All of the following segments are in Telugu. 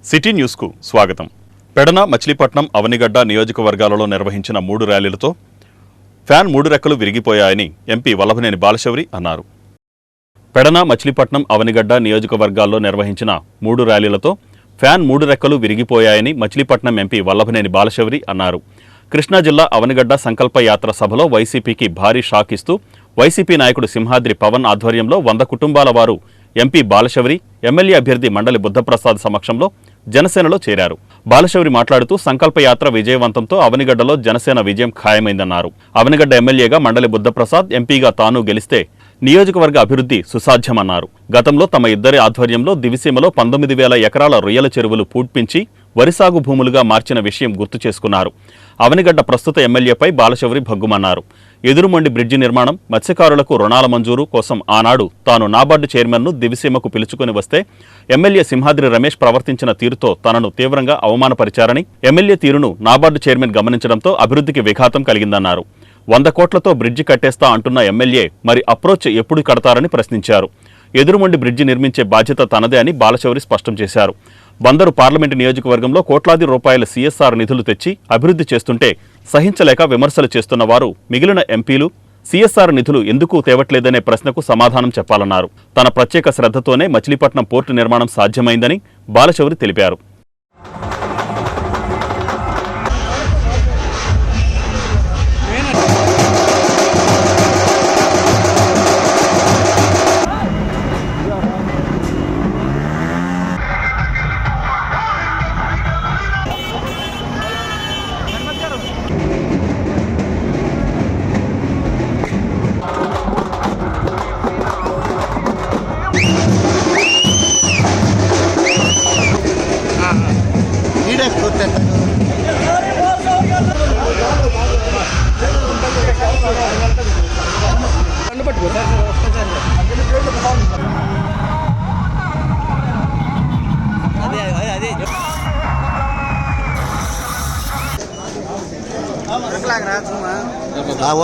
సిటీ న్యూస్కు స్వాగతం. పెడన, మచిలీపట్నం, అవనిగడ్డ నియోజకవర్గాలలో నిర్వహించిన 3 ర్యాలీలతో ఫ్యాన్ 3 రెక్కలు విరిగిపోయాయని ఎంపీ వల్లభనేని బాలశౌరి అన్నారు. పెడన, మచిలీపట్నం, అవనిగడ్డ నియోజకవర్గాల్లో నిర్వహించిన 3 ర్యాలీలతో ఫ్యాన్ 3 రెక్కలు విరిగిపోయాయని మచిలీపట్నం ఎంపీ వల్లభనేని బాలశౌరి అన్నారు. కృష్ణా జిల్లా అవనిగడ్డ సంకల్ప యాత్ర సభలో వైసీపీకి భారీ షాక్ ఇస్తూ వైసీపీ నాయకుడు సింహాద్రి పవన్ ఆధ్వర్యంలో 100 కుటుంబాల వారు ఎంపీ బాలశౌరి, ఎమ్మెల్యే అభ్యర్థి మండలి బుద్ధప్రసాద్ సమక్షంలో జనసేనలో చేరారు. బాలశౌరి మాట్లాడుతూ సంకల్ప యాత్ర విజయవంతంతో అవనిగడ్డలో జనసేన విజయం ఖాయమైందన్నారు. అవనిగడ్డ ఎమ్మెల్యేగా మండలి బుద్ధప్రసాద్, ఎంపీగా తాను గెలిస్తే నియోజకవర్గ అభివృద్ధి సుసాధ్యమన్నారు. గతంలో తమ ఇద్దరి ఆధ్వర్యంలో దివిసీమలో 19,000 ఎకరాల రొయ్యల చెరువులు పూడ్పించి వరి సాగు భూములుగా మార్చిన విషయం గుర్తు చేసుకున్నారు. అవనిగడ్డ ప్రస్తుత ఎమ్మెల్యేపై బాలశౌరి భగ్గుమన్నారు. ఎదురుమొండి బ్రిడ్జి నిర్మాణం, మత్స్యకారులకు రుణాల మంజూరు కోసం ఆనాడు తాను నాబార్డు చైర్మన్ను దివిసీమకు పిలుచుకుని వస్తే ఎమ్మెల్యే సింహాద్రి రమేష్ ప్రవర్తించిన తీరుతో తనను తీవ్రంగా అవమానపరిచారని, ఎమ్మెల్యే తీరును నాబార్డు చైర్మన్ గమనించడంతో అభివృద్ధికి విఘాతం కలిగిందన్నారు. 100 కోట్లతో బ్రిడ్జి కట్టేస్తా అంటున్న ఎమ్మెల్యే మరి అప్రోచ్ ఎప్పుడు కడతారని ప్రశ్నించారు. ఎదురుమొండి బ్రిడ్జి నిర్మించే బాధ్యత తనదే అని బాలశౌరి స్పష్టం చేశారు. బందరు పార్లమెంటు నియోజకవర్గంలో కోట్లాది రూపాయల CSR నిధులు తెచ్చి అభివృద్ధి చేస్తుంటే సహించలేక విమర్శలు చేస్తున్న వారు మిగిలిన ఎంపీలు CSR నిధులు ఎందుకు తేవట్లేదనే ప్రశ్నకు సమాధానం చెప్పాలన్నారు. తన ప్రత్యేక శ్రద్ధతోనే మచిలీపట్నం పోర్టు నిర్మాణం సాధ్యమైందని బాలశౌరి తెలిపారు.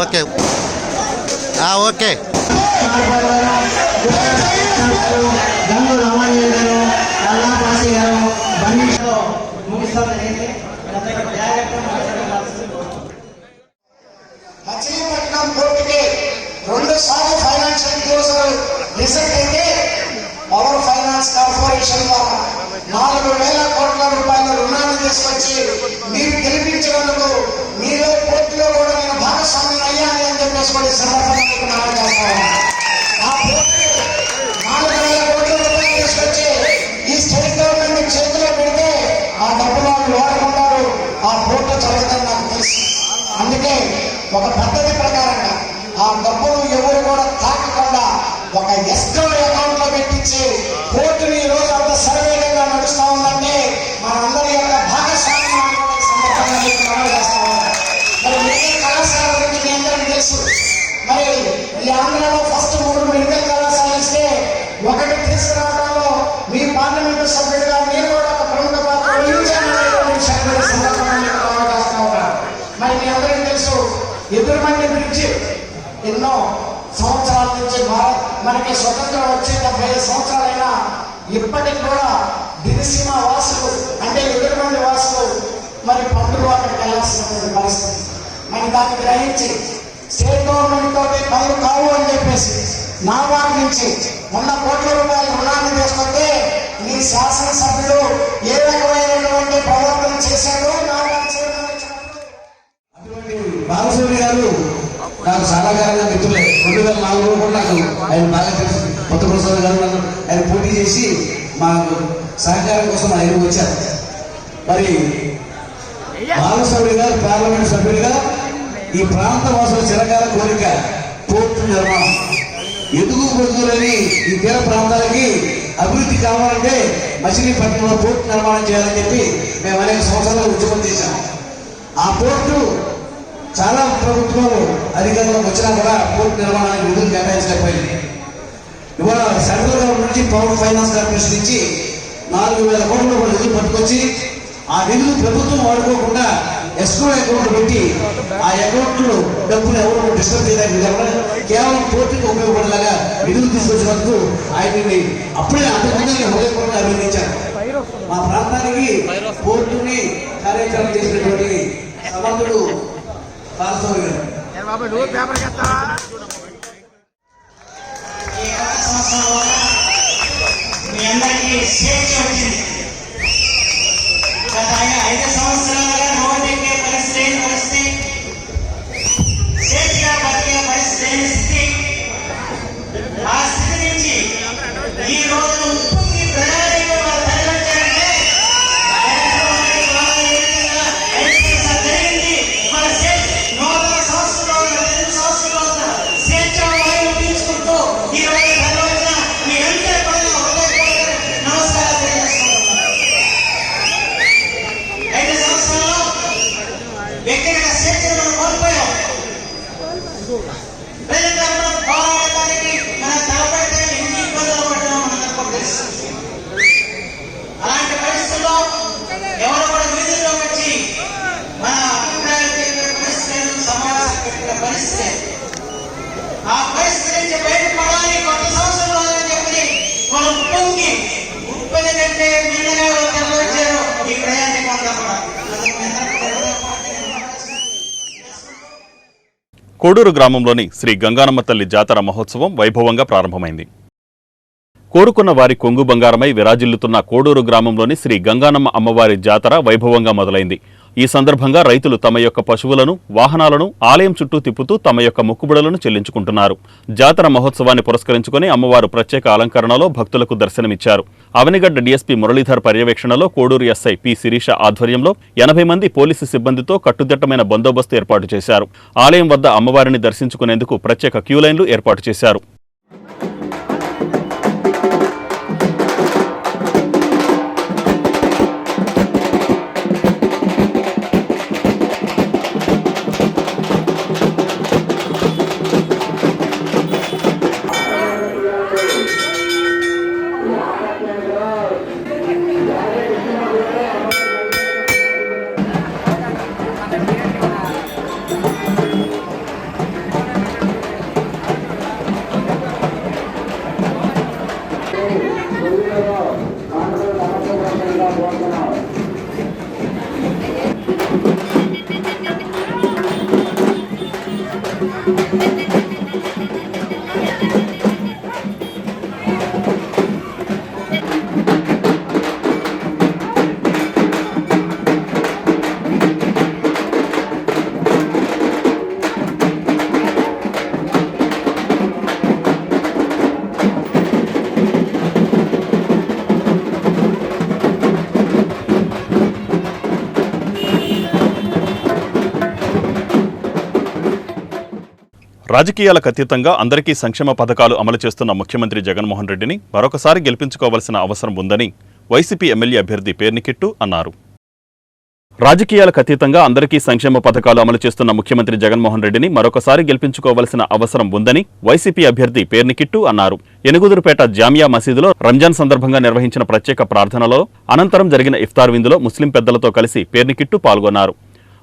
ఓకే ఓకే మచిలీపట్నం పోర్టుకి 2 సార్లు ఫైనాన్షియల్ క్లోజర్ రిజల్ట్ అయితే పవర్ ఫైనాన్స్ కార్పొరేషన్ ద్వారా 4,000 కోట్ల రూపాయల రుణాలు తీసుకొచ్చి మీరు గెలిపించినందుకు మీలో పోర్టులో కూడా నేను భాగస్వామ్యం అయ్యాను అని చెప్పేసి కూడా సందర్భంగా మనం చేస్తాను. ఆ పోర్టు 4,000 కోట్ల రూపాయలు తీసుకొచ్చి ఈ స్టేట్ గవర్నమెంట్ చేతిలో పెడితే ఆ డబ్బులు వాళ్ళు వాడుకుంటారు. ఆ పోర్టు జరుగుతుంది నాకు తెలుసు. అందుకే ఒక పద్ధతి ప్రకారంగా ఆ డబ్బులు ఎవరు కూడా తాకకుండా ఒక ఎస్క్రో అకౌంట్ లో పెట్టించి పోర్టుని ఈ రోజు అంత సర్వేగంగా నడుస్తా ఉందంటే మనందరి యొక్క భాగస్వామ్యం చేస్తా ఉన్నాం. మరి మెడికల్ కళాశాల గురించి మీ అందరికీ తెలుసు. మరి ఈ ఆంధ్రలో ఫస్ట్ 3 మెడికల్ కళాశాలలు ఇస్తే ఒకటి తీసుకురావడంలో మీ పార్లమెంటు సభ్యుడిగా నేను కూడా ఒక ప్రముఖ పాత్ర వహించాననేటువంటి విషయాన్ని సందర్భంగా చేస్తా ఉన్నాను. మరి మీ అందరికీ తెలుసు, ఎదురుమండి బ్రిడ్జి ఎన్నో సంవత్సరాల నుంచి మనకి స్వతంత్రం వచ్చి 75 సంవత్సరాలైనా ఇప్పటికి కూడా దివిసీమ వాసులు అంటే ఎదురుమండి వాసులు మరి పండుగ అక్కడికి వెళ్ళాల్సినటువంటి పరిస్థితి. మరి దాన్ని గ్రహించి స్టేట్ గవర్నమెంట్ తోటి పనులు కావు అని చెప్పేసి నాబార్డు నుంచి 100 కోట్ల రూపాయల రుణాన్ని తీసుకుంటే మీ శాసనసభ్యుడు ఏ రకమైనటువంటి ప్రవర్తన చేశాడో బాలశౌరి గారు నాకు చాలా కాలంగా మిత్రులే. 2004లో కూడా నాకు ఆయన బాగా తెలుసు. కొత్త ప్రసాద్ గారు ఆయన పోటీ చేసి మాకు సహకారం కోసం ఆయన వచ్చారు. మరి బాలశౌరి గారు పార్లమెంట్ సభ్యుడిగా ఈ ప్రాంత వాసుల చిరకాల కోరిక పోర్టు నిర్మాణం. ఎదుగు పొద్దులని ఈ తీర ప్రాంతాలకి అభివృద్ధి కావాలంటే మచిలీపట్నంలో పోర్టు నిర్మాణం చేయాలని చెప్పి మేము అనేక సంవత్సరాలు ఉద్యమం చేశాము. ఆ పోర్టు చాలా ప్రభుత్వాలు అధికారంలోకి వచ్చినా కూడా పోర్టు నిర్మాణానికి నిధులు కేటాయించలేకపోయింది. ఇవాళ సెంట్రల్ గవర్నమెంట్ నుంచి పవర్ ఫైనాన్స్ కార్పొరేషన్ నుంచి 4,000 కోట్ల రూపాయలు నిధులు పట్టుకొచ్చి ఆ నిధులు ప్రభుత్వం వాడుకోకుండా ఎస్క్రో అకౌంట్ పెట్టి ఆ అకౌంట్లో డబ్బులు ఎవరు డిస్టర్బ్ చేయడానికి కేవలం పోర్టుకి ఉపయోగపడేలాగా నిధులు తీసుకొచ్చినందుకు ఆయన్ని అప్పుడే అంతకుముందే హృదయపూర్వకంగా అభినందించారు. మా ప్రాంతానికి పోర్టుని కార్యక్రమం చేసినటువంటి సమర్థుడు పాలస్వామి గారు. ఈ కొత్త సంవత్సరంలో మీ అందరికీ స్వేచ్ఛ వచ్చింది. గత 5 సంవత్సరాలుగా రోడ్డెక్కే పరిస్థితి లేని పరిస్థితి, స్వేచ్ఛగా బతికే పరిస్థితి లేని స్థితి, ఆ స్థితి నుంచి ఈ రోజు ఉప్పొంగి ప్రజానీకం వాళ్ళు తరలించారంటే జరిగింది. మన నూతన సంవత్సరంలో 2 సంవత్సరాల స్వేచ్ఛ వాయువు పీల్చుకుంటూ ఈ రోజు తరలించిన మీ అందరూ కూడా హృదయపూర్వక నమస్కారాలు తెలియజేసుకుంటున్నాను. 5 సంవత్సరాల్లో వ్యక్తిగత స్వేచ్ఛను మనం కోల్పోయాం. ప్రజల పోరాడటానికి మన తలపెడితే ఎన్ని ఇబ్బందులు పడ్డామో మనందరికీ తెలుసు. అలాంటి పరిస్థితుల్లో ఎవరు కూడా వీధుల్లోకి వచ్చి మన అభిప్రాయాలు తెలిపే పరిస్థితులను సమావేశం పెట్టిన పరిస్థితి. ఆ పరిస్థితి నుంచి బయటపడాలి కొత్త సంవత్సరంలో అని చెప్పి మనం పొంగి ఉప్పెన కంటే మిన్నగా వచ్చారు ఈ ప్రయాణిక అంతా కూడా. కోడూరు గ్రామంలోని శ్రీ గంగానమ్మ తల్లి జాతర మహోత్సవం వైభవంగా ప్రారంభమైంది. కోరుకున్న వారి కొంగు బంగారమై విరాజిల్లుతున్న కోడూరు గ్రామంలోని శ్రీ గంగానమ్మ అమ్మవారి జాతర వైభవంగా మొదలైంది. ఈ సందర్భంగా రైతులు తమ యొక్క పశువులను, వాహనాలను ఆలయం చుట్టూ తిప్పుతూ తమ యొక్క మొక్కుబడులను చెల్లించుకుంటున్నారు. జాతర మహోత్సవాన్ని పురస్కరించుకుని అమ్మవారు ప్రత్యేక అలంకరణలో భక్తులకు దర్శనమిచ్చారు. అవనిగడ్డ డీఎస్పీ మురళీధర్ పర్యవేక్షణలో కోడూరు ఎస్ఐ పి శిరీష ఆధ్వర్యంలో 80 మంది పోలీసు సిబ్బందితో కట్టుదిట్టమైన బందోబస్తు ఏర్పాటు చేశారు. ఆలయం వద్ద అమ్మవారిని దర్శించుకునేందుకు ప్రత్యేక క్యూలైన్లు ఏర్పాటు చేశారు. రాజకీయాలకు అతీతంగా అందరికీ సంక్షేమ పథకాలు అమలు చేస్తున్న ముఖ్యమంత్రి జగన్మోహన్ రెడ్డిని మరొకసారి గెలిపించుకోవాల్సిన అవసరం ఉందని వైసీపీ ఎమ్మెల్యే అభ్యర్థి పేర్నికిట్టు అన్నారు. రాజకీయాలకు అతీతంగా అందరికీ సంక్షేమ పథకాలు అమలు చేస్తున్న ముఖ్యమంత్రి జగన్మోహన్ రెడ్డిని మరొకసారి గెలిపించుకోవాల్సిన అవసరం ఉందని వైసీపీ అభ్యర్థి పేర్నికిట్టు అన్నారు. ఎనుగుదురుపేట జామియా మసీదులో రంజాన్ సందర్భంగా నిర్వహించిన ప్రత్యేక ప్రార్థనలో అనంతరం జరిగిన ఇఫ్తార్ విందులో ముస్లిం పెద్దలతో కలిసి పేర్నికిట్టు పాల్గొన్నారు.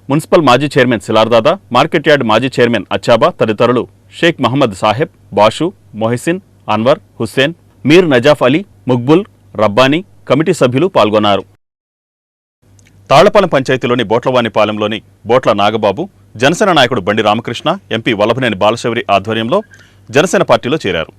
మున్సిపల్ మాజీ చైర్మన్ సిలార్దాదా, మార్కెట్ యార్డ్ మాజీ చైర్మన్ అచ్చాబా తదితరులు షేక్ మహమ్మద్ సాహెబ్, బాషు, మొహిసిన్, అన్వర్, హుస్సేన్, మీర్ నజాఫ్ అలీ, ముక్బుల్, రబ్బానీ కమిటీ సభ్యులు పాల్గొన్నారు. తాళ్లపాలెం పంచాయతీలోని బోట్లవానిపాలెంలోని బోట్ల నాగబాబు జనసేన నాయకుడు బండి రామకృష్ణ, ఎంపీ వల్లభనేని బాలశౌరి ఆధ్వర్యంలో జనసేన పార్టీలో చేరారు.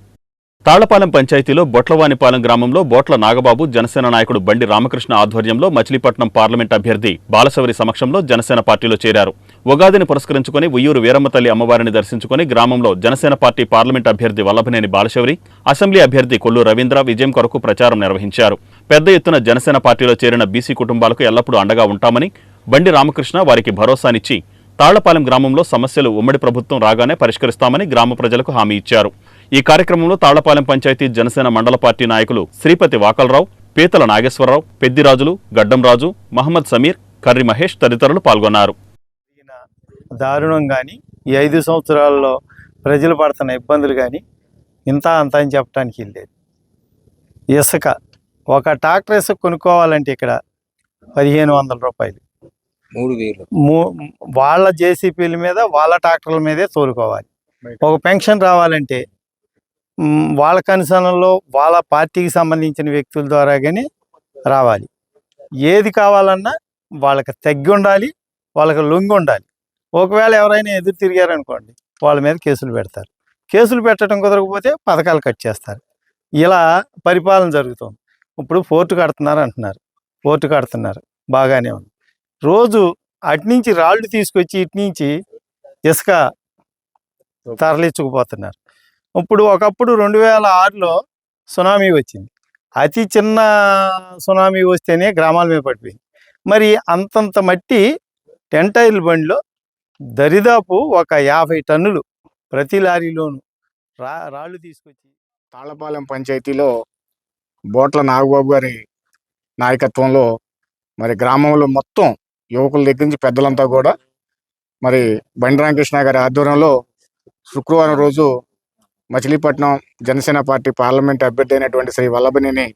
తాళ్లపాలెం పంచాయతీలో బొట్లవానిపాలెం గ్రామంలో బోట్ల నాగబాబు జనసేన నాయకుడు బండి రామకృష్ణ ఆధ్వర్యంలో మచిలీపట్నం పార్లమెంట్ అభ్యర్థి బాలశౌరి సమక్షంలో జనసేన పార్టీలో చేరారు. ఉగాదిని పురస్కరించుకుని ఉయ్యూరు వీరమ్మ తల్లి అమ్మవారిని దర్శించుకుని గ్రామంలో జనసేన పార్టీ పార్లమెంట్ అభ్యర్థి వల్లభనేని బాలశౌరి, అసెంబ్లీ అభ్యర్థి కొల్లు రవీంద్ర విజయం కొరకు ప్రచారం నిర్వహించారు. పెద్ద ఎత్తున జనసేన పార్టీలో చేరిన బీసీ కుటుంబాలకు ఎల్లప్పుడూ అండగా ఉంటామని బండి రామకృష్ణ వారికి భరోసానిచ్చి తాళ్లపాలెం గ్రామంలో సమస్యలు ఉమ్మడి ప్రభుత్వం రాగానే పరిష్కరిస్తామని గ్రామ ప్రజలకు హామీ ఇచ్చారు. ఈ కార్యక్రమంలో తాళ్లపాలెం పంచాయతీ జనసేన మండల పార్టీ నాయకులు శ్రీపతి వాకలరావు, పీతల నాగేశ్వరరావు, పెద్దిరాజులు, గడ్డంరాజు, మహమ్మద్ సమీర్, కర్రి మహేష్ తదితరులు పాల్గొన్నారు. దారుణం కానీ ఈ 5 సంవత్సరాల్లో ప్రజలు పడుతున్న ఇబ్బందులు కానీ ఇంత అంత అని చెప్పడానికి లేదు. ఇసుక ఒక ట్రాక్టర్ ఇసుక కొనుక్కోవాలంటే ఇక్కడ 1500 రూపాయలు, 3000 వాళ్ళ జేసీపీల మీద వాళ్ళ ట్రాక్టర్ల మీదే తోలుకోవాలి. ఒక పెన్షన్ రావాలంటే వాళ్ళ కన్సర్న్లో వాళ్ళ పార్టీకి సంబంధించిన వ్యక్తుల ద్వారా కానీ రావాలి. ఏది కావాలన్నా వాళ్ళకి తగ్గి ఉండాలి, వాళ్ళకి లొంగి ఉండాలి. ఒకవేళ ఎవరైనా ఎదురు తిరిగారనుకోండి వాళ్ళ మీద కేసులు పెడతారు. కేసులు పెట్టడం కుదరకపోతే పథకాలు కట్ చేస్తారు. ఇలా పరిపాలన జరుగుతుంది. ఇప్పుడు పోర్టు కడుతున్నారు అంటున్నారు, పోర్టు కడుతున్నారు బాగానే ఉంది. రోజు అటునుంచి రాళ్ళు తీసుకొచ్చి ఇటునుంచి ఇసుక తరలించుకుపోతున్నారు. ఇప్పుడు ఒకప్పుడు 2006లో సునామీ వచ్చింది. అతి చిన్న సునామీ వస్తేనే గ్రామాల మీద పడిపోయింది. మరి అంతంత మట్టి టెంటైల్ బండిలో దరిదాపు ఒక 50 టన్నులు ప్రతి లారీలోను రాళ్ళు తీసుకొచ్చి తాళ్లపాలెం పంచాయతీలో బోట్ల నాగబాబు గారి నాయకత్వంలో మరి గ్రామంలో మొత్తం యువకుల దగ్గర నుంచి పెద్దలంతా కూడా మరి బండి రామకృష్ణ గారి ఆధ్వర్యంలో శుక్రవారం రోజు మచిలీపట్నం జనసేన పార్టీ పార్లమెంట్ అభ్యర్థి అయినటువంటి శ్రీ వల్లభనేని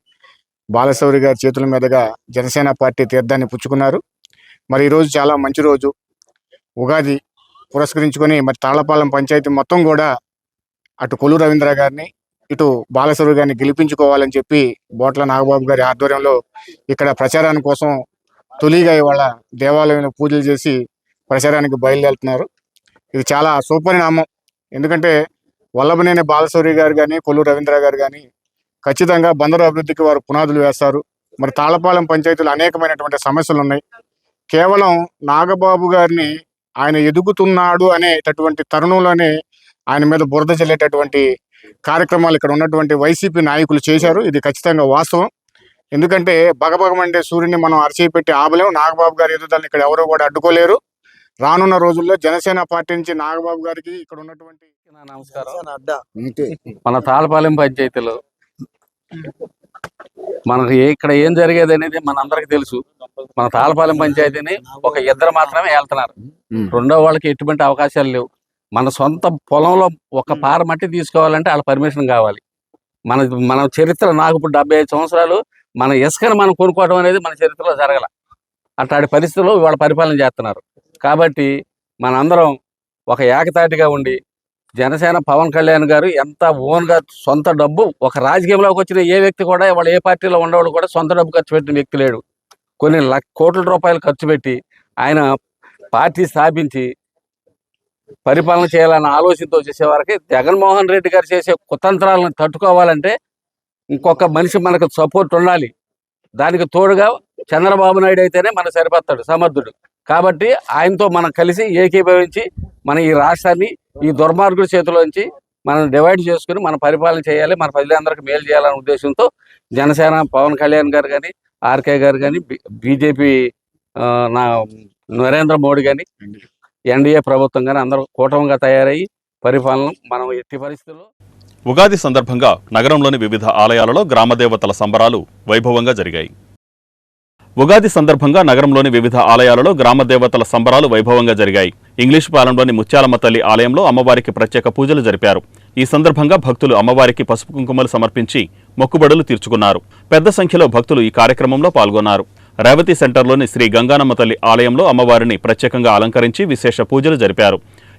బాలశౌరి గారి చేతుల మీదుగా జనసేన పార్టీ తీర్థాన్ని పుచ్చుకున్నారు. మరి ఈరోజు చాలా మంచి రోజు. ఉగాది పురస్కరించుకొని మరి తాళ్లపాలెం పంచాయతీ మొత్తం కూడా అటు కొల్లు రవీంద్ర గారిని ఇటు బాలశౌరి గారిని గెలిపించుకోవాలని చెప్పి బోట్ల నాగబాబు గారి ఆధ్వర్యంలో ఇక్కడ ప్రచారాని కోసం తొలిగా ఇవాళ దేవాలయంలో పూజలు చేసి ప్రచారానికి బయలుదేరుతున్నారు. ఇది చాలా శుభపరిణామం. ఎందుకంటే వల్లభనేని బాలశౌరి గారు కానీ కొల్లు రవీంద్ర గారు కానీ ఖచ్చితంగా బందరు అభివృద్ధికి వారు పునాదులు వేస్తారు. మరి తాళ్లపాలెం పంచాయతీలో అనేకమైనటువంటి సమస్యలు ఉన్నాయి. కేవలం నాగబాబు గారిని ఆయన ఎదుగుతున్నాడు అనేటటువంటి తరుణంలోనే ఆయన మీద బురద చల్లేటటువంటి కార్యక్రమాలు ఇక్కడ ఉన్నటువంటి వైసీపీ నాయకులు చేశారు. ఇది ఖచ్చితంగా వాస్తవం. ఎందుకంటే బగబగమండే సూర్యుని మనం అరచేయి పెట్టి ఆపలేం. నాగబాబు గారి ఎదుగుదలని ఇక్కడ ఎవరూ కూడా అడ్డుకోలేరు. రానున్న రోజుల్లో జనసేన పార్టీ నుంచి నాగబాబు గారికి ఇక్కడ ఉన్నటువంటి నమస్కారం. మన తాళ్లపాలెం పంచాయతీలో మనకి ఇక్కడ ఏం జరిగేది అనేది మనందరికి తెలుసు. మన తాళ్లపాలెం పంచాయతీని ఒక ఇద్దరు మాత్రమే వెళ్తున్నారు. రెండో వాళ్ళకి ఎటువంటి అవకాశాలు లేవు. మన సొంత పొలంలో ఒక పార మట్టి తీసుకోవాలంటే వాళ్ళ పర్మిషన్ కావాలి. మన చరిత్ర నాకు ఇప్పుడు 75 సంవత్సరాలు మన ఇసుకను మనం కొనుక్కోవడం అనేది మన చరిత్రలో జరగల. అట్లాంటి పరిస్థితుల్లో ఇవాళ పరిపాలన చేస్తున్నారు. కాబట్టి మనందరం ఒక ఏకతాటిగా ఉండి జనసేన పవన్ కళ్యాణ్ గారు ఎంత ఓన్గా సొంత డబ్బు ఒక రాజకీయంలోకి వచ్చిన ఏ వ్యక్తి కూడా వాళ్ళు ఏ పార్టీలో ఉండేవాళ్ళు కూడా సొంత డబ్బు ఖర్చు పెట్టిన వ్యక్తి లేడు. కొన్ని కోట్ల రూపాయలు ఖర్చు పెట్టి ఆయన పార్టీ స్థాపించి పరిపాలన చేయాలన్న ఆలోచనతో చేసేవారికి జగన్మోహన్ రెడ్డి గారు చేసే కుతంత్రాలను తట్టుకోవాలంటే ఇంకొక మనిషి మనకు సపోర్ట్ ఉండాలి. దానికి తోడుగా చంద్రబాబు నాయుడు అయితేనే మనకు సరిపోతాడు, సమర్థుడు. కాబట్టి ఆయనతో మనం కలిసి ఏకీభవించి మన ఈ రాష్ట్రాన్ని ఈ దుర్మార్గుడి చేతిలోంచి మనం డివైడ్ చేసుకుని మన పరిపాలన చేయాలి, మన ప్రజలందరికీ మేలు చేయాలనే ఉద్దేశంతో జనసేన పవన్ కళ్యాణ్ గారు కానీ, ఆర్కే గారు కానీ, బీజేపీ నరేంద్ర మోడీ కానీ, ఎన్డీఏ ప్రభుత్వం కానీ అందరూ కూటమిగా తయారయ్యి పరిపాలన మనం ఎట్టి పరిస్థితుల్లో. ఉగాది సందర్భంగా నగరంలోని వివిధ ఆలయాలలో గ్రామదేవతల సంబరాలు వైభవంగా జరిగాయి. ఉగాది సందర్భంగా నగరంలోని వివిధ ఆలయాలలో గ్రామదేవతల సంబరాలు వైభవంగా జరిగాయి. ఇంగ్లీష్ పాలెంలోని ముత్యాలమ్మ తల్లి ఆలయంలో అమ్మవారికి ప్రత్యేక పూజలు జరిపారు. ఈ సందర్భంగా భక్తులు అమ్మవారికి పసుపు కుంకుమలు సమర్పించి మొక్కుబడులు తీర్చుకున్నారు. పెద్ద సంఖ్యలో భక్తులు ఈ కార్యక్రమంలో పాల్గొన్నారు. రేవతి సెంటర్లోని శ్రీ గంగానమ్మ తల్లి ఆలయంలో అమ్మవారిని ప్రత్యేకంగా అలంకరించి విశేష పూజలు జరిపారు.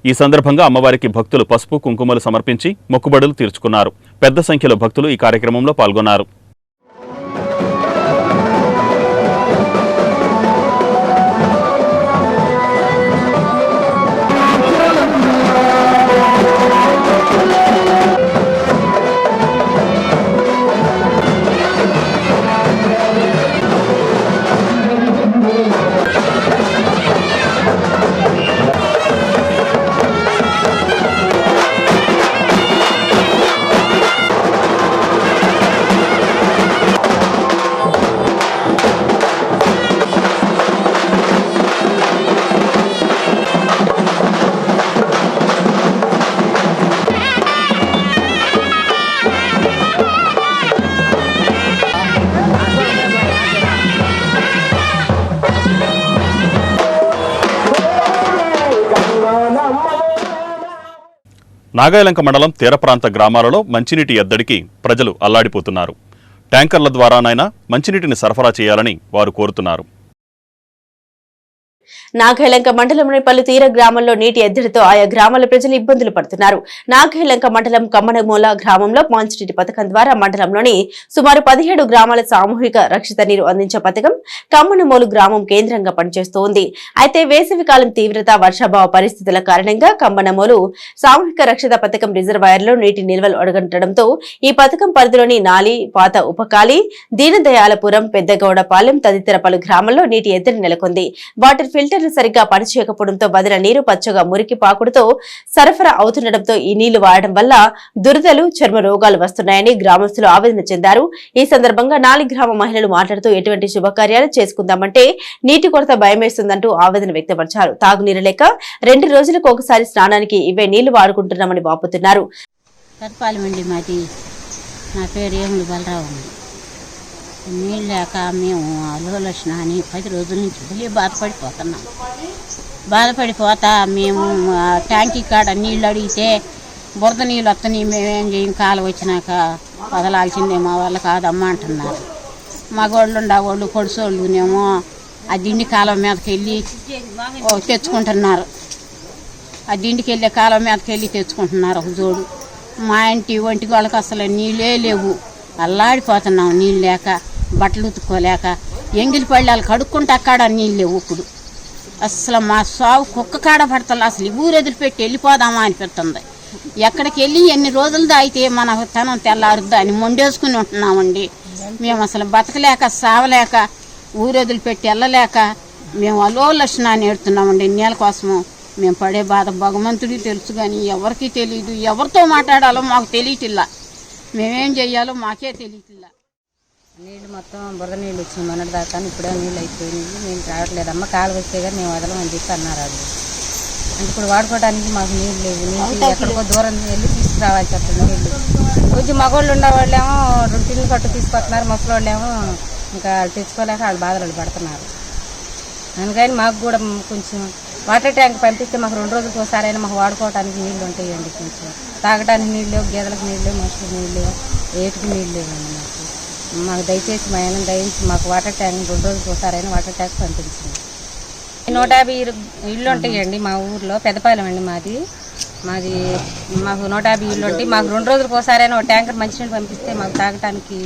ఈ సందర్భంగా అమ్మవారికి భక్తులు పసుపు కుంకుమలు సమర్పించి మొక్కుబడులు తీర్చుకున్నారు. పెద్ద సంఖ్యలో భక్తులు ఈ కార్యక్రమంలో పాల్గొన్నారు. నాగాయలంక మండలం తీర ప్రాంత గ్రామాలలో మంచినీటి ఎద్దడికి ప్రజలు అల్లాడిపోతున్నారు. ట్యాంకర్ల ద్వారానైనా మంచినీటిని సరఫరా చేయాలని వారు కోరుతున్నారు. నాగైలంక మండలంలోని పలు తీర గ్రామాల్లో నీటి ఎద్దడితో ఆయా గ్రామాల ప్రజలు ఇబ్బందులు పడుతున్నారు. నాగైలంక మండలం కమ్మనమూల గ్రామంలో మంచినీటి పథకం ద్వారా మండలంలోని సుమారు 17 గ్రామాల సామూహిక రక్షిత నీరు అందించే పథకం కమ్మనమూలు గ్రామం కేంద్రంగా పనిచేస్తోంది. అయితే వేసవికాలం తీవ్రత, వర్షాభావ పరిస్థితుల కారణంగా కమ్మనమూలు సామూహిక రక్షిత పథకం రిజర్వాయర్లో నీటి నిల్వలు అడుగంటడంతో ఈ పథకం పరిధిలోని నాలి, పాత ఉపకాలి, దీనదయాలపురం, పెద్దగౌడపాలెం తదితర పలు గ్రామాల్లో నీటి ఎద్దడి నెలకొంది. వాటర్ ఫిల్టర్లు సరిగ్గా పనిచేయకపోవడంతో వదిన నీరు పచ్చగా మురికి పాకుడుతో సరఫరా అవుతుండటంతో ఈ నీళ్లు వాడడం వల్ల దురదలు, చర్మ రోగాలు వస్తున్నాయని గ్రామస్తులు ఆవేదన చెందారు. ఈ సందర్భంగా 4 గ్రామ మహిళలు మాట్లాడుతూ ఎటువంటి శుభకార్యాలు చేసుకుందామంటే నీటి కొరత భయమేస్తుందంటూ ఆవేదన వ్యక్తపరిచారు. తాగునీరు లేక 2 రోజులకు ఒకసారి స్నానానికి ఇవే నీళ్లు వాడుకుంటున్నామని వాపోతున్నారు. నా పేరు ఏములు బలరావు. నీళ్ళు లేక మేము అలోలక్షణ అని 10 రోజుల నుంచి మళ్ళీ బాధపడిపోతా మేము ట్యాంకీ కాడ నీళ్ళు అడిగితే బురద నీళ్ళు వస్తున్నాయి, మేమేం చేయం, కాలం వచ్చినాక వదలాల్సిందే, మా వల్ల కాదమ్మా అంటున్నారు. మగవాళ్ళు ఉండేవాళ్ళు పొడిసోళ్ళునేమో ఆ దిండి కాలం మీదకి వెళ్ళి తెచ్చుకుంటున్నారు. ఆ దిండికి వెళ్ళే కాలం మీదకి వెళ్ళి తెచ్చుకుంటున్నారు ఒక జోడు. మా ఇంటి ఒంటికి వాళ్ళకి అసలు నీళ్ళే లేవు, అల్లాడిపోతున్నాం నీళ్ళు లేక, బట్టలు ఉతుక్కోలేక, ఎంగిలి పళ్ళాలు కడుక్కుంటే అక్కడ నీళ్ళు లేవు. ఇప్పుడు అసలు మా సాగు కుక్క కాడ పడతలు, అసలు ఊరు వదిలిపెట్టి వెళ్ళిపోదామా అనిపిస్తుంది. ఎక్కడికి వెళ్ళి ఎన్ని రోజులు దాగితే మన తనం తెల్లారుద్దా అని మొండేసుకుని ఉంటున్నామండి. మేము అసలు బతకలేక, సావలేక, ఊరు వదిలిపెట్టి వెళ్ళలేక మేము అలోలక్షణాన్ని ఏడుతున్నామండి. నీళ్ళ కోసము మేము పడే బాధ భగవంతుడికి తెలుసు, కానీ ఎవరికి తెలియదు. ఎవరితో మాట్లాడాలో మాకు తెలియటిల్లా, మేమేం చెయ్యాలో మాకే తెలియటిల్లా. నీళ్ళు మొత్తం బురద నీళ్ళు వచ్చింది మొన్నటి దాకా, ఇప్పుడే నీళ్ళు అయిపోయినాయి. మేము రావట్లేదమ్మ, కాలు వస్తే కానీ మేము వదలమని చెప్పి అన్నారు వాళ్ళు. అంటే ఇప్పుడు వాడుకోవడానికి మాకు నీళ్ళు లేవు. నీళ్ళు ఎక్కడికో దూరం వెళ్ళి తీసుకురావాలి చెప్తుంది నీళ్ళు. కొంచెం మగవాళ్ళు ఉండేవాళ్ళేమో 2 టిన్నులు కట్టు తీసుకొస్తున్నారు, ముసలోళ్ళేమో ఇంకా తెచ్చుకోలేక వాళ్ళు బాధలు పడుతున్నారు. అందుకని మాకు కూడా కొంచెం వాటర్ ట్యాంక్ పంపిస్తే మాకు 2 రోజులకు ఒకసారైనా మాకు వాడుకోవడానికి నీళ్ళు ఉంటాయండి. కొంచెం తాగడానికి నీళ్ళు లేవు, గేదెలకు నీళ్ళు లేవు, మనుషులకు నీళ్ళు లేవు, ఏటికి నీళ్ళు లేవండి. మాకు దయచేసి మా ఆయన దయించి మాకు వాటర్ ట్యాంక్ 2 రోజులకు ఒకసారైనా వాటర్ ట్యాంక్ పంపించింది. 150 ఇళ్ళు ఉంటాయండి మా ఊర్లో, పెద్దపాలెం అండి మాది. మాకు 150 ఇళ్ళు ఉంటాయి. మాకు 2 రోజులకు ఒకసారైనా ఒక ట్యాంకర్ మంచినీళ్ళు పంపిస్తే మాకు తాగటానికి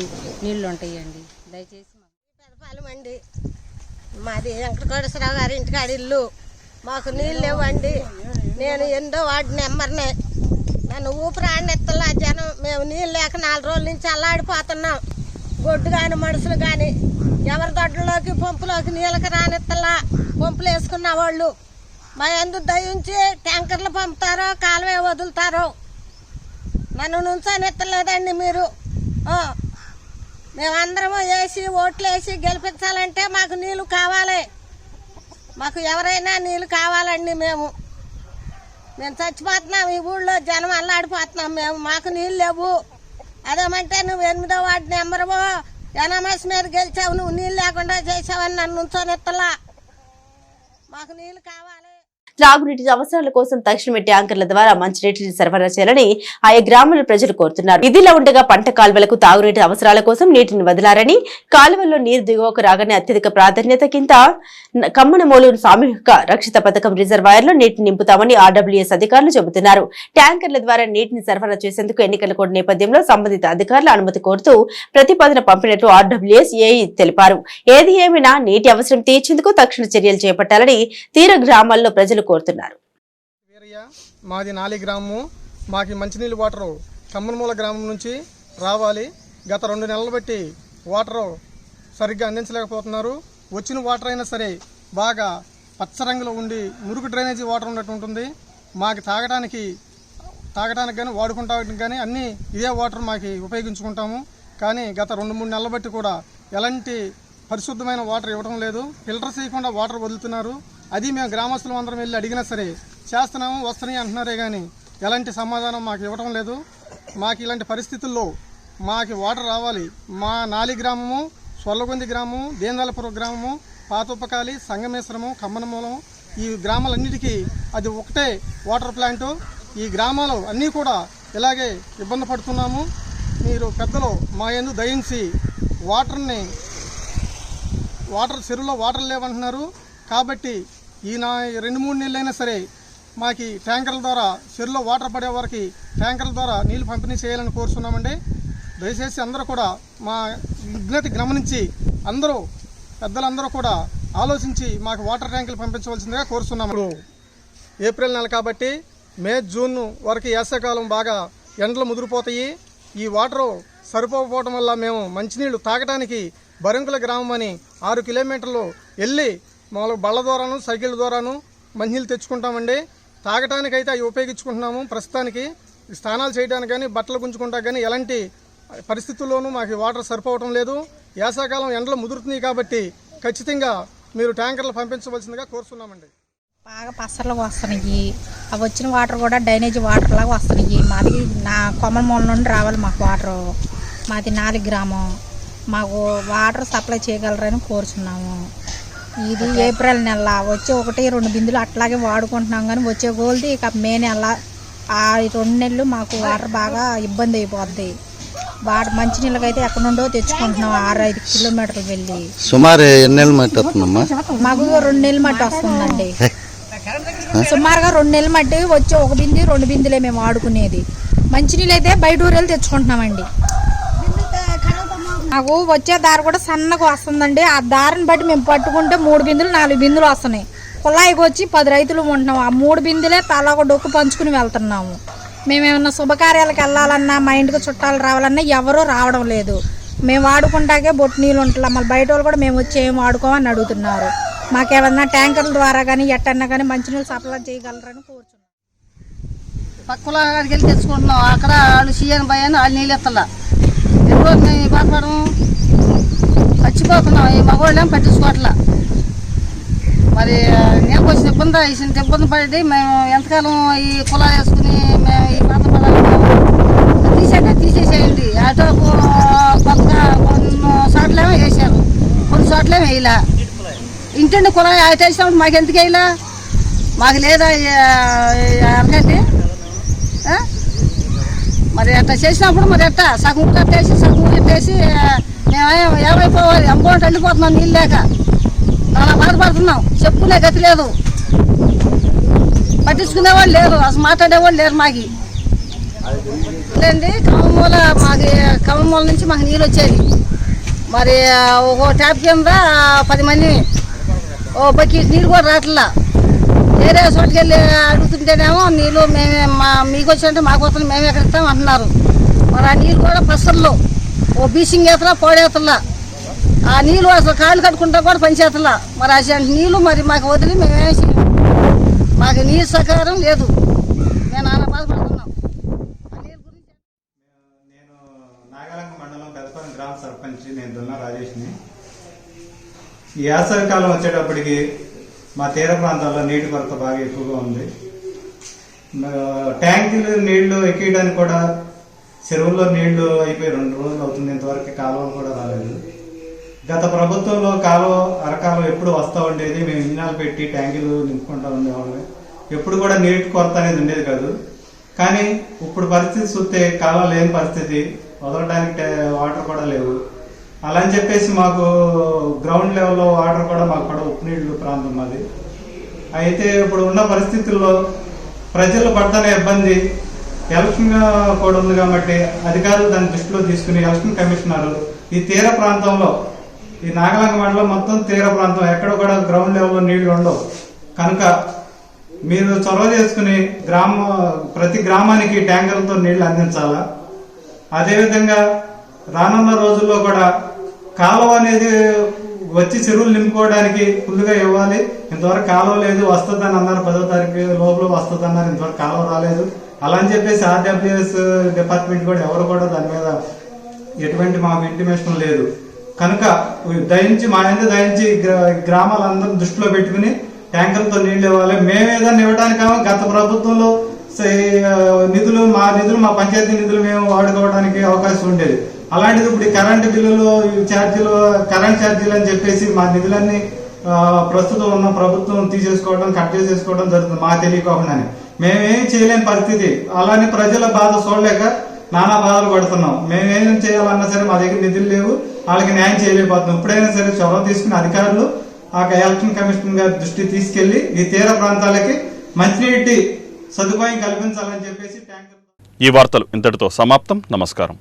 నీళ్ళు ఉంటాయండి. దయచేసి పెద్దపాలెం అండి మాది. వెంకటకోటేశ్వరరావు గారి ఇంటికాడ ఇల్లు. మాకు నీళ్ళు లేవండి. నేను 8వ వార్డు నెంబర్నే. నన్ను ఊపిరాడనెత్తలా జనం. మేము నీళ్ళు లేక 4 రోజుల నుంచి అల్లాడిపోతున్నాం. గొడ్డు కానీ మనుషులు కానీ ఎవరి దొడ్లలోకి పంపులోకి నీళ్ళకి రానెత్తలా. పంపులు వేసుకున్న వాళ్ళు మా ఎందుకు దయించి ట్యాంకర్లు పంపుతారో కాలువే వదులుతారో. నన్ను నుంచోనెత్తలేదండి మీరు. మేమందరము వేసి ఓట్లు వేసి గెలిపించాలంటే మాకు నీళ్ళు కావాలి. మాకు ఎవరైనా నీళ్ళు కావాలండి. మేము చచ్చిపోతున్నాం, ఈ ఊళ్ళో జనం అల్లాడిపోతున్నాం. మాకు నీళ్ళు లేవు. అదేమంటే నువ్వు 8వ వార్డు నెంబరు ఎన్ఎంఎస్ మీద గెలిచావు, నువ్వు నీళ్ళు లేకుండా చేసావని నన్ను నుంచోనెత్తలా. మాకు నీళ్ళు కావాలి. త్రాగునీటి అవసరాల కోసం తక్షణమే ట్యాంకర్ల ద్వారా మంచినీటిని సరఫరా చేయాలని ఆయా గ్రామాల ప్రజలు కోరుతున్నారు. ఇదిలా ఉండగా పంట కాలువలకు తాగునీటి అవసరాల కోసం నీటిని వదిలారని, కాలువల్లో నీరు దిగువకు రాగానే అత్యధిక ప్రాధాన్యత కింద కమ్మనమూలు సామూహిక రక్షిత పథకం రిజర్వాయర్లో నీటిని నింపుతామని ఆర్డబ్ల్యూఎస్ అధికారులు చెబుతున్నారు. ట్యాంకర్ల ద్వారా నీటిని సరఫరా చేసేందుకు ఎన్నికల కోడ్ నేపథ్యంలో సంబంధిత అధికారుల అనుమతి కోరుతూ ప్రతిపాదన పంపినట్లు ఆర్డబ్ల్యూఎస్ ఏఈ తెలిపారు. ఏది ఏమైనా నీటి అవసరం తీర్చేందుకు తక్షణ చర్యలు చేపట్టాలని తీర గ్రామాల్లో ప్రజలు కోరుతున్నారు. మాది నాలి గ్రామము. మాకు మంచినీళ్ళు వాటరు కమ్మనమూల గ్రామం నుంచి రావాలి. గత 2 నెలలు బట్టి వాటరు సరిగ్గా అందించలేకపోతున్నారు. వచ్చిన వాటర్ అయినా సరే బాగా పచ్చ రంగులో ఉండి మురుగు డ్రైనేజీ వాటర్ ఉన్నట్టు ఉంటుంది. మాకు తాగడానికి కానీ వాడుకుంటానికి కానీ అన్నీ ఇదే వాటర్ మాకు ఉపయోగించుకుంటాము. కానీ గత 2-3 నెలలు బట్టి కూడా ఎలాంటి పరిశుద్ధమైన వాటర్ ఇవ్వడం లేదు. ఫిల్టర్ చేయకుండా వాటర్ వదులుతున్నారు. అది మేము గ్రామస్తులం అందరం వెళ్ళి అడిగినా సరే చేస్తున్నాము, వస్తున్నాయి అంటున్నారే కానీ ఎలాంటి సమాధానం మాకు ఇవ్వడం లేదు. మాకు ఇలాంటి పరిస్థితుల్లో మాకు వాటర్ రావాలి. మా నాలి గ్రామము, సొల్లగొంది గ్రామము, దేందాలపురం గ్రామము, పాతొప్పకాలి, సంగమేశ్వరము, కమ్మనమూలం, ఈ గ్రామాలన్నిటికీ అది ఒకటే వాటర్ ప్లాంటు. ఈ గ్రామాలు అన్నీ కూడా ఇలాగే ఇబ్బంది పడుతున్నాము. మీరు పెద్దలు మా యందు దయించి వాటర్ చెరువులో వాటర్ లేవంటున్నారు. కాబట్టి ఈ 2-3 నెలలైనా సరే మాకు ట్యాంకర్ల ద్వారా చెరువులో వాటర్ పడే వరకు ట్యాంకర్ల ద్వారా నీళ్లు పంపిణీ చేయాలని కోరుతున్నామండి. దయచేసి అందరూ కూడా మా విజ్ఞప్తి గమనించి అందరూ పెద్దలందరూ కూడా ఆలోచించి మాకు వాటర్ ట్యాంకులు పంపించవలసిందిగా కోరుతున్నాము. ఏప్రిల్ నెల కాబట్టి మే జూన్ వరకు వేసవికాలం బాగా ఎండలు ముదిరిపోతాయి. ఈ వాటరు సరిపోకపోవడం వల్ల మేము మంచినీళ్ళు తాగడానికి బరింకుల గ్రామం అని 6 కిలోమీటర్లు వెళ్ళి మామూలు బళ్ళ ద్వారాను సైకిళ్ళ ద్వారాను మంచినీళ్ళు తెచ్చుకుంటామండి. తాగటానికైతే అవి ఉపయోగించుకుంటున్నాము. ప్రస్తుతానికి స్నానాలు చేయడానికి కానీ బట్టలు గుంజుకుంటా కానీ ఎలాంటి పరిస్థితుల్లోనూ మాకు వాటర్ సరిపోవటం లేదు. వేసవికాలం ఎండలు ముదురుతున్నాయి కాబట్టి ఖచ్చితంగా మీరు ట్యాంకర్లు పంపించవలసిందిగా కోరుతున్నామండి. బాగా పసర్లకు వస్తున్నాయి. అవి వచ్చిన వాటర్ కూడా డ్రైనేజ్ వాటర్ లాగా వస్తున్నాయి. మాది నా కొమ్మల మూల నుండి రావాలి మాకు వాటరు. మాది 4 గ్రామం. మాకు వాటర్ సప్లై చేయగలరని కోరుచున్నాము. ఇది ఏప్రిల్ నెల వచ్చే 1-2 బిందులు అట్లాగే వాడుకుంటున్నాం. కానీ వచ్చే గోల్ది ఇక మే నెల ఆ 2 నెలలు మాకు వాటర్ బాగా ఇబ్బంది అయిపోద్ది. వాటర్ మంచినీళ్ళకైతే ఎక్కడి నుండో తెచ్చుకుంటున్నాం 6-5 కిలోమీటర్లు వెళ్ళి. సుమారు ఎన్ని నెలలు మట్టి వస్తుందమ్మా? మాకు 2 నెలలు మట్టి వస్తుందండి. సుమారుగా 2 నెలల మట్టి వచ్చి 1 బింది 2 బిందులే మేము వాడుకునేది. మంచినీళ్ళు అయితే బయట ఊరేళ్ళు తెచ్చుకుంటున్నామండి. మాకు వచ్చే దారి కూడా సన్నగా వస్తుందండి. ఆ దారిని బట్టి మేము పట్టుకుంటే 3 బిందులు 4 బిందులు వస్తున్నాయి. కుళాయికి వచ్చి 10 రైతులు ఉంటున్నాం. ఆ 3 బిందులే తలా ఒక డొక్కు పంచుకుని వెళ్తున్నాము. మేమేమన్నా శుభకార్యాలకు వెళ్ళాలన్నా మా ఇంటికి చుట్టాలు రావాలన్నా ఎవరూ రావడం లేదు. మేము వాడుకుంటాకే బొట్టు నీళ్ళు ఉంటున్నాం. మళ్ళీ బయట వాళ్ళు కూడా మేము వచ్చి ఏం వాడుకోమని అడుగుతున్నారు. మాకేమన్నా ట్యాంకర్ల ద్వారా కానీ ఎట్టన్నా కానీ మంచినీళ్ళు సప్లై చేయగలరని కోరుచున్నాం. పక్కల అక్కడికి వెళ్ళి తెచ్చుకుంటున్నాం. అక్కడ వాళ్ళు సీఎన్ భయాన్ని వాళ్ళు నీళ్ళు ఎత్తలా. ఎన్ని రోజులు మేము బాధపడము, చచ్చిపోతున్నాం. ఈ మగవాళ్ళేం పట్టించుకోవట్లా. మరి నేను వచ్చిన ఇబ్బంది పడి మేము ఎంతకాలం ఈ కులాలు వేసుకుని మేము ఈ బాధపడాలి. తీసేసేయండి. ఆటో కొన్ని చోట్లేమో వేసారు, కొన్ని చోట్లేమో వేయలా. ఇంటింటి కులాయి ఆట వేసినప్పుడు మాకు ఎందుకు వేయలా? మాకు లేదా అరగండి. మరి అట్లా చేసినప్పుడు మరి ఎట్టా సగం కట్టేసి సగం కట్టేసి మేము ఏమైపోవాలి? అమ్మకోటి వెళ్ళిపోతున్నాం నీళ్ళు లేక. చాలా బాధపడుతున్నాం. చెప్పుకునే గతి లేదు, పట్టించుకునేవాళ్ళు లేరు, అసలు మాట్లాడేవాళ్ళు లేరు. మాకు లేండి కమ్మమూల నుంచి మాకు నీళ్ళు వచ్చేది. మరి ఒక ట్యాప్ కింద 10 మంది ఓ బకెట్ నీళ్ళు కూడా రావట్లా. వేరే చోటుకి వెళ్ళి అడుగుతుంటేనేమో నీళ్ళు మేమే మీకు వచ్చినట్టు మాకు వస్తుంది మేము ఎక్కడ ఇస్తాం అంటున్నారు. మరి ఆ నీళ్ళు కూడా పసర్లు ఓ బీసింగ్ ఏతలా పోడేతలా. ఆ నీళ్ళు అసలు కాళ్ళు కట్టుకుంటా కూడా పనిచేతలా. మరి అసలు నీళ్ళు మరి మాకు వదిలి మేమేం చేయలేము. మాకు నీరు సహకారం లేదు. మేము నాన్న బాధపడుతున్నాం. నేను నాగలంక మండలం పెదపల్లి గ్రామ సర్పంచ్. నేను దున్నా రాజేష్ని. ఈ వేసవికాలం వచ్చేటప్పటికి మా తీర ప్రాంతాల్లో నీటి కొరత బాగా ఎక్కువగా ఉంది. ట్యాంకులు నీళ్లు ఎక్కియడానికి కూడా చెరువుల్లో నీళ్లు అయిపోయి 2 రోజులు అవుతుంది. ఇంతవరకు కాలువలు కూడా రాలేదు. గత ప్రభుత్వంలో అరకాలం ఎప్పుడు వస్తూ ఉండేది. మేము ఇంజనాలు పెట్టి ట్యాంకులు నింపుకుంటూ ఉండేవాళ్ళం. ఎప్పుడు కూడా నీటి కొరత అనేది ఉండేది కాదు. కానీ ఇప్పుడు పరిస్థితి చూస్తే కాలువ లేని పరిస్థితి, వదలడానికి వాటర్ కూడా లేవు. అలా అని చెప్పేసి మాకు గ్రౌండ్ లెవెల్లో వాటర్ కూడా మాకు కూడా ఉప్పు నీళ్ళు ప్రాంతం మాది. అయితే ఇప్పుడు ఉన్న పరిస్థితుల్లో ప్రజలు పడుతున్న ఇబ్బంది ఎలక్షన్ కూడా ఉంది కాబట్టి అధికారులు దాన్ని దృష్టిలో తీసుకుని ఎలక్షన్ కమిషనర్ ఈ తీర ప్రాంతంలో ఈ నాగలంక మండలం మొత్తం తీర ప్రాంతం ఎక్కడ కూడా గ్రౌండ్ లెవెల్లో నీళ్లు ఉండవు కనుక మీరు చొరవ చేసుకుని ప్రతి గ్రామానికి ట్యాంకర్లతో నీళ్లు అందించాలా. అదేవిధంగా రానున్న రోజుల్లో కూడా కాలువ అనేది వచ్చి చెరువులు నింపుకోవడానికి ఫుల్గా ఇవ్వాలి. ఇంతవరకు కాలువ లేదు, వస్తుందని అన్నారు. 10వ తారీఖు లోపల వస్తుంది అన్నారు. ఇంతవరకు కాలువ రాలేదు. అలా అని చెప్పేసి ఆర్డబ్ల్యూఎస్ డిపార్ట్మెంట్ కూడా ఎవరు కూడా దాని మీద ఎటువంటి మాకు ఇంటిమేషన్ లేదు. కనుక దయించి గ్రామాలందరూ దృష్టిలో పెట్టుకుని ట్యాంకర్లతో నీళ్లు ఇవ్వాలి. మేము ఏదైనా ఇవ్వడానికేమో గత ప్రభుత్వంలో నిధులు మా పంచాయతీ నిధులు మేము వాడుకోవడానికి అవకాశం ఉండేది. అలాంటిది ఇప్పుడు కరెంటు బిల్లులు కరెంట్ ఛార్జీలు అని చెప్పేసి మా నిధులన్నీ ప్రస్తుతం ఉన్న ప్రభుత్వం తీసేసుకోవడం కట్ చేసేసుకోవడం జరుగుతుంది మా తెలియకోకుండానే. మేమేం చేయలేని పరిస్థితి. అలానే ప్రజల బాధ చూడలేక నానా బాధలు పడుతున్నాం. మేమేం చేయాలన్నా సరే మా దగ్గర నిధులు లేవు, వాళ్ళకి న్యాయం చేయలేకపోతున్నాం. ఇప్పుడైనా సరే చొరవ తీసుకుని అధికారులు ఆ ఎలక్షన్ కమిషన్ గారి దృష్టి తీసుకెళ్లి ఈ తీర ప్రాంతాలకి మంచినీటి సదుపాయం కల్పించాలని చెప్పేసి ట్యాంకర్. ఈ వార్తలు ఇంతటితో సమాప్తం. నమస్కారం.